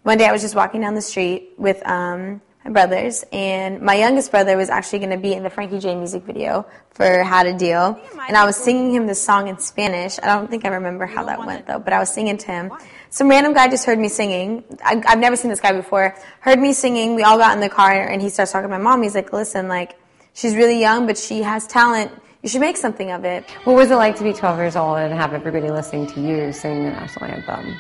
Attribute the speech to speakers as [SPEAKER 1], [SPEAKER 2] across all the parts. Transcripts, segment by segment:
[SPEAKER 1] one day I was just walking down the street with my brothers, and my youngest brother was actually going to be in the Frankie J music video for How to Deal, and I was singing him this song in Spanish. I don't think I remember how that went, though, but I was singing to him. Some random guy just heard me singing. I've never seen this guy before. Heard me singing. We all got in the car, and he starts talking to my mom. He's like, listen, like, she's really young, but she has talent. You should make something of it.
[SPEAKER 2] What was it like to be 12 years old and have everybody listening to you sing the national anthem?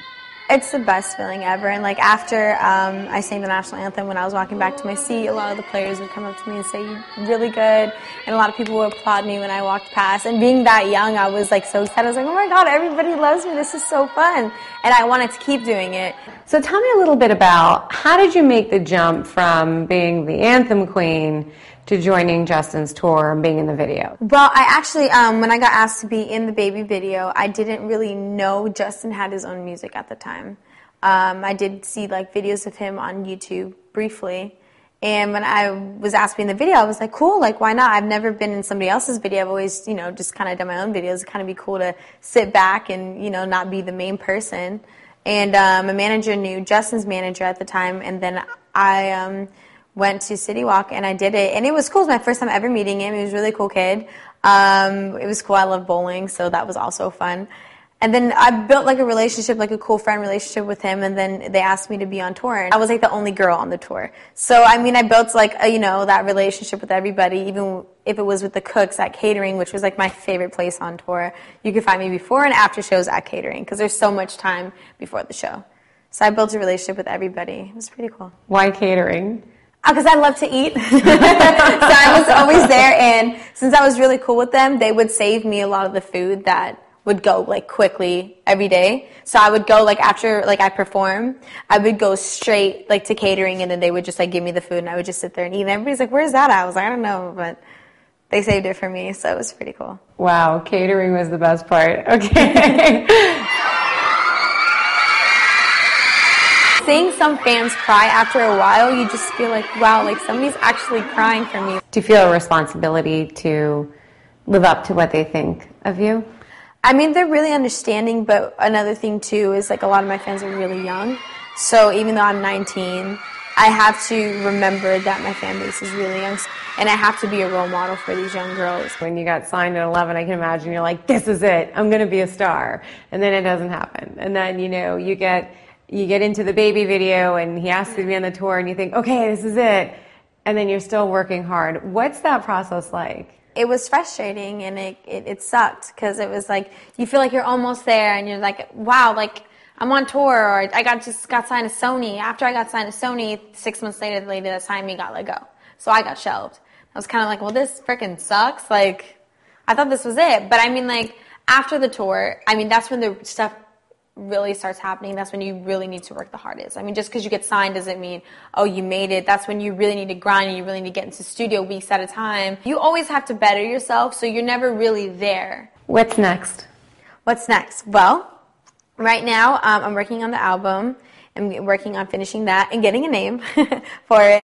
[SPEAKER 1] It's the best feeling ever. And like after I sang the national anthem, when I was walking back to my seat, a lot of the players would come up to me and say, "You're really good." And a lot of people would applaud me when I walked past. And being that young, I was like so excited. I was like, oh my God, everybody loves me. This is so fun. And I wanted to keep doing it.
[SPEAKER 2] So tell me a little bit about, how did you make the jump from being the anthem queen to joining Justin's tour and being in the video?
[SPEAKER 1] Well, I actually, when I got asked to be in the Baby video, I didn't really know Justin had his own music at the time. I did see like videos of him on YouTube briefly, and when I was asked to be in the video, I was like, cool, like why not? I've never been in somebody else's video. I've always, you know, just kind of done my own videos. It'd kind of be cool to sit back and, you know, not be the main person. And my manager knew Justin's manager at the time, and then I went to City Walk and I did it, and it was cool. It was my first time ever meeting him. He was a really cool kid. It was cool. I love bowling, so that was also fun. And then I built like a relationship, like a cool friend relationship with him, and then they asked me to be on tour. And I was like the only girl on the tour. So, I mean, I built like, you know, that relationship with everybody, even if it was with the cooks at catering, which was like my favorite place on tour. You could find me before and after shows at catering because there's so much time before the show. So I built a relationship with everybody. It was pretty cool.
[SPEAKER 2] Why catering?
[SPEAKER 1] Because I love to eat. So I was always there, and since I was really cool with them, they would save me a lot of the food that would go like quickly every day. So I would go like after like I perform, I would go straight like to catering, and then they would just like give me the food, and I would just sit there and eat. And everybody's like, "Where's that at?" I was like, "I don't know," but they saved it for me, so it was pretty cool.
[SPEAKER 2] Wow, catering was the best part. Okay.
[SPEAKER 1] Seeing some fans cry after a while, you just feel like, wow, like somebody's actually crying for me.
[SPEAKER 2] Do you feel a responsibility to live up to what they think of you?
[SPEAKER 1] I mean, they're really understanding, but another thing too is like a lot of my fans are really young. So even though I'm 19, I have to remember that my fan base is really young, and I have to be a role model for these young girls.
[SPEAKER 2] When you got signed at 11, I can imagine you're like, this is it, I'm going to be a star. And then it doesn't happen. And then, you know, you get into the Baby video, and he asks you to be on the tour, and you think, okay, this is it. And then you're still working hard. What's that process like?
[SPEAKER 1] It was frustrating, and it sucked because it was like you feel like you're almost there, and you're like, wow, like I'm on tour, or I just got signed to Sony. After I got signed to Sony, 6 months later, the lady that signed me got let go. So I got shelved. I was kind of like, well, this freaking sucks. Like, I thought this was it. But I mean, like, after the tour, I mean, that's when the stuff really starts happening. That's when you really need to work the hardest. I mean, just because you get signed doesn't mean, oh, you made it. That's when you really need to grind, and you really need to get into studio weeks at a time. You always have to better yourself, so you're never really there.
[SPEAKER 2] What's next?
[SPEAKER 1] What's next? Well, right now I'm working on the album. I'm working on finishing that and getting a name for it.